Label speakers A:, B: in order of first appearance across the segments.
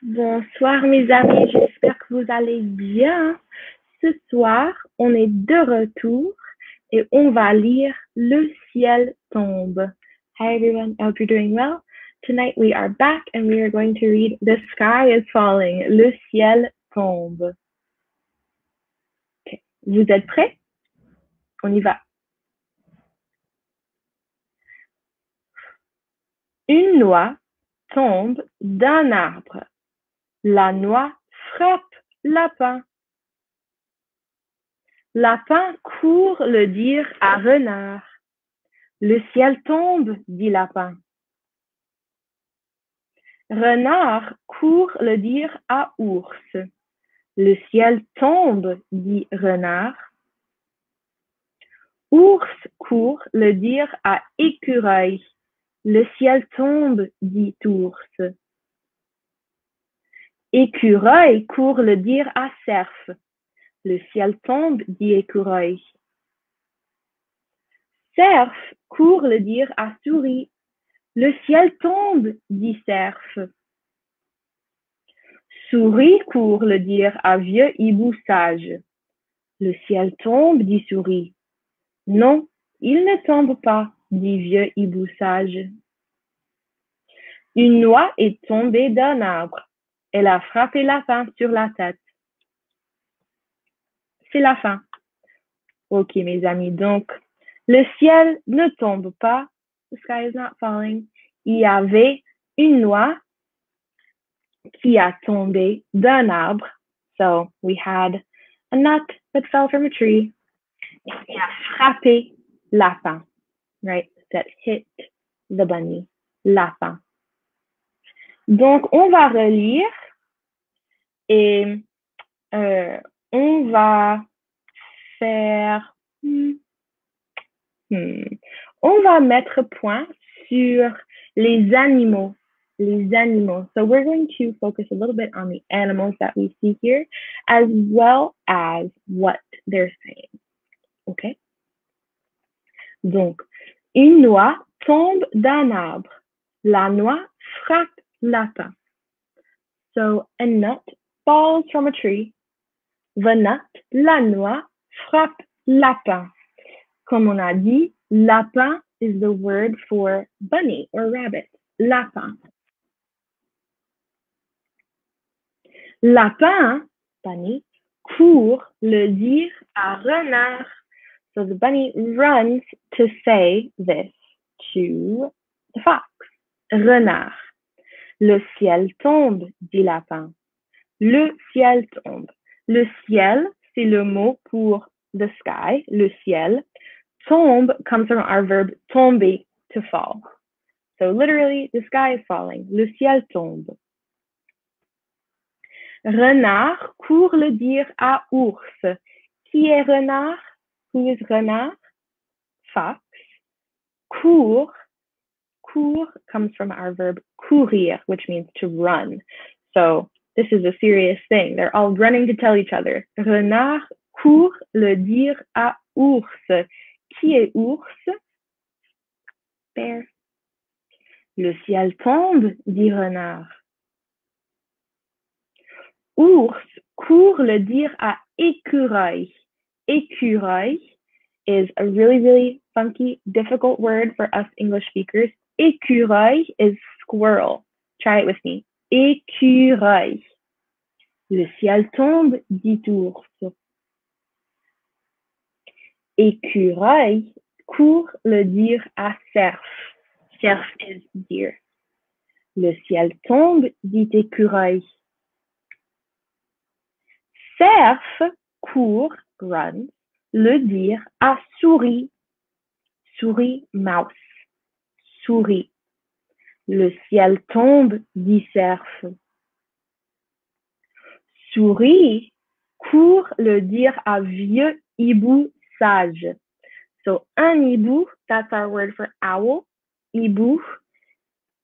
A: Bonsoir mes amis, j'espère que vous allez bien. Ce soir, on est de retour et on va lire Le ciel tombe. Hi everyone, I hope you're doing well. Tonight we are back and we are going to read The Sky is Falling. Le ciel tombe. Okay. Vous êtes prêts? On y va. Une noix tombe d'un arbre. La noix frappe lapin. Lapin court le dire à renard. Le ciel tombe, dit Lapin. Renard court le dire à Ours. Le ciel tombe, dit Renard. Ours court le dire à Écureuil. Le ciel tombe, dit Ours. Écureuil court le dire à Cerf. Le ciel tombe, dit Écureuil. Cerf court le dire à Souris. Le ciel tombe, dit Cerf. Souris court le dire à Vieux Hibou sage. Le ciel tombe, dit Souris. Non, il ne tombe pas, dit Vieux Hibou sage. Une noix est tombée d'un arbre. Elle a frappé Lapin sur la tête. C'est la fin. Ok, mes amis, donc, le ciel ne tombe pas. The sky is not falling. Il y avait une noix qui a tombé d'un arbre. So, we had a nut that fell from a tree. Et qui a frappé Lapin. Right? That hit the bunny. Lapin. Donc, on va relire et on va faire... On va mettre point sur les animaux. Les animaux. So we're going to focus a little bit on the animals that we see here, as well as what they're saying. Okay? Donc, une noix tombe d'un arbre. La noix frappe Lapin. So, a nut falls from a tree. The nut, la noix, frappe Lapin. Comme on a dit, lapin is the word for bunny or rabbit. Lapin. Lapin, bunny, court le dire à renard. So the bunny runs to say this to the fox. Renard. Le ciel tombe, dit Lapin. Le ciel tombe. Le ciel, c'est le mot pour the sky, le ciel. Tombe comes from our verb tomber, to fall. So literally, the sky is falling. Le ciel tombe. Renard court le dire à ours. Qui est renard? Who is renard? Fox. Court comes from our verb courir, which means to run. So this is a serious thing. They're all running to tell each other. Renard court le dire à ours. Qui est ours? Bear. Le ciel tombe, dit renard. Ours court le dire à écureuil. Écureuil is a really, really funky, difficult word for us English speakers. Écureuil is squirrel. Try it with me. Écureuil. Le ciel tombe, dit ours. Écureuil court le dire à cerf. Cerf is deer. Le ciel tombe, dit écureuil. Cerf court, runs, le dire à souris. Souris, mouse. Souris. Le ciel tombe, dit cerf. Souris court le dire à vieux hibou sage. So, un hibou, that's our word for owl, hibou,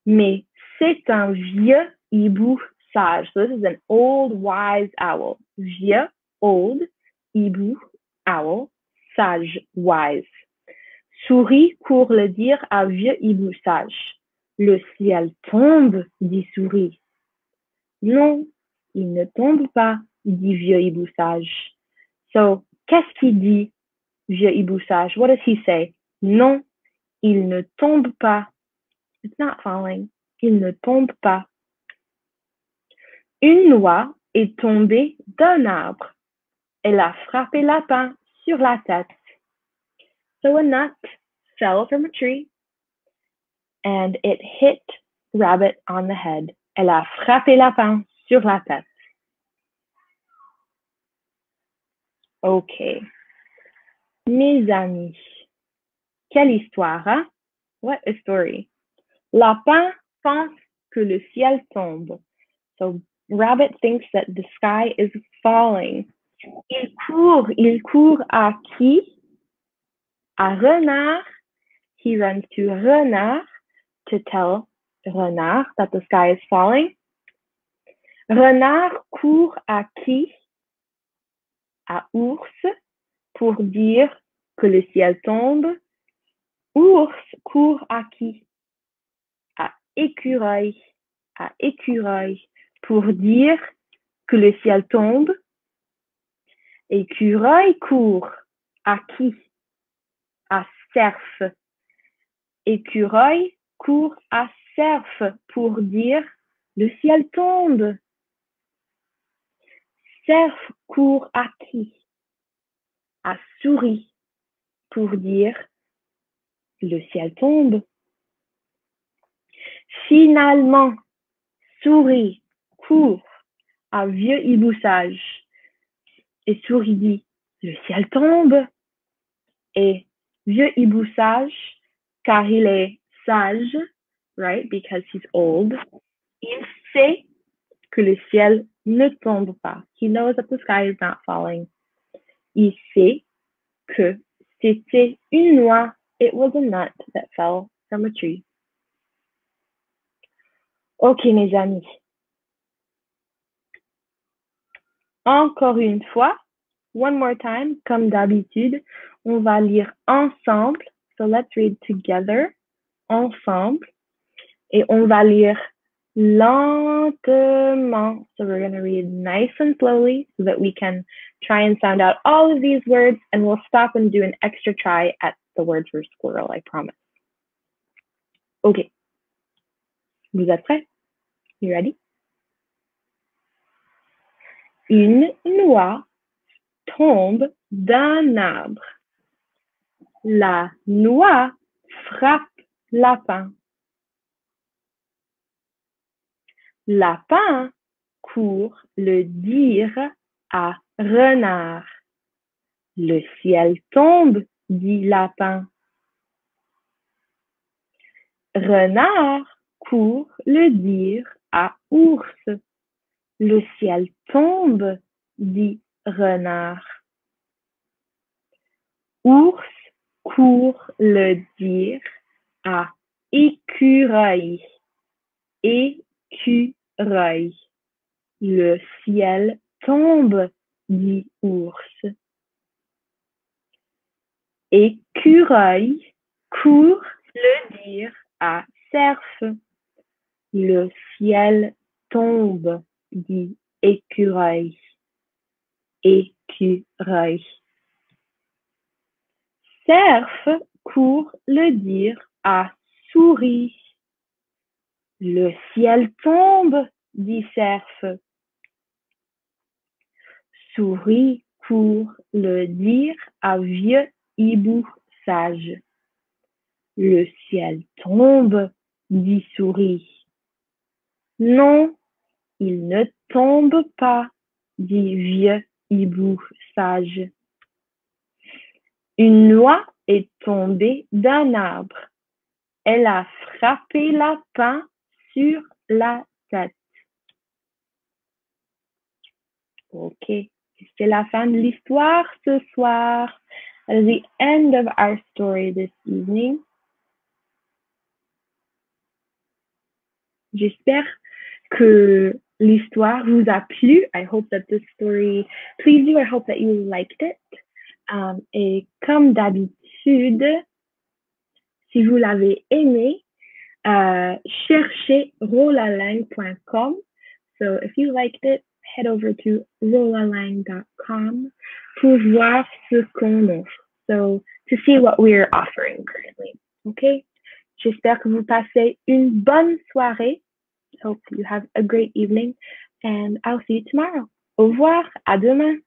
A: mais c'est un vieux hibou sage. So this is an old, wise owl. Vieux, old, hibou, owl, sage, wise. Souris court le dire à vieux hibou sage. Le ciel tombe, dit souris. Non, il ne tombe pas, dit Vieux Hibou sage. So, qu'est-ce qu'il dit, Vieux Hibou sage? What does he say? Non, il ne tombe pas. It's not falling. Il ne tombe pas. Une noix est tombée d'un arbre. Elle a frappé lapin sur la tête. So a nut fell from a tree and it hit Rabbit on the head. Elle a frappé lapin sur la tête. OK. Mes amis, quelle histoire, hein? What a story. Lapin pense que le ciel tombe. So Rabbit thinks that the sky is falling. Il court à qui? À Renard. He runs to Renard to tell Renard that the sky is falling. Renard court à qui? À Ours pour dire que le ciel tombe. Ours court à qui? À Écureuil. À Écureuil pour dire que le ciel tombe. Écureuil court à qui? À Cerf. Écureuil court à Cerf pour dire le ciel tombe. Cerf court à qui? À Souris pour dire le ciel tombe. Finalement, Souris court à Vieux Hibou sage et Souris dit le ciel tombe. Et Vieux Hibou sage, car il est sage, right, because he's old, il sait que le ciel ne tombe pas. He knows that the sky is not falling. Il sait que c'était une noix. It was a nut that fell from a tree. OK, mes amis. Encore une fois, one more time, comme d'habitude, on va lire ensemble. So let's read together, ensemble. Et on va lire lentement. So we're going to read nice and slowly so that we can try and sound out all of these words, and we'll stop and do an extra try at the word for squirrel, I promise. OK. Vous êtes prêts? You ready? Une noix tombe d'un arbre. La noix frappe lapin. Lapin court le dire à renard. Le ciel tombe, dit lapin. Renard court le dire à ours. Le ciel tombe, dit renard. Ours court le dire à écureuil. Écureuil. Le ciel tombe, dit ours. Écureuil court le dire à cerf. Le ciel tombe, dit écureuil. Écureuil. Cerf court le dire à souris. Le ciel tombe, dit cerf. Souris court le dire à vieux hibou sage. Le ciel tombe, dit souris. Non, il ne tombe pas, dit vieux hibou sage. Une noix est tombée d'un arbre. Elle a frappé lapin sur la tête. OK. C'est la fin de l'histoire ce soir. That is the end of our story this evening. J'espère que l'histoire vous a plu. I hope that this story pleased you. I hope that you liked it. Et comme d'habitude, si vous l'avez aimé, cherchez rolalangue.com So if you liked it, head over to rolalang.com pour voir ce qu'on offre. So to see what we're offering currently. Okay? J'espère que vous passez une bonne soirée. Hope you have a great evening and I'll see you tomorrow. Au revoir. À demain.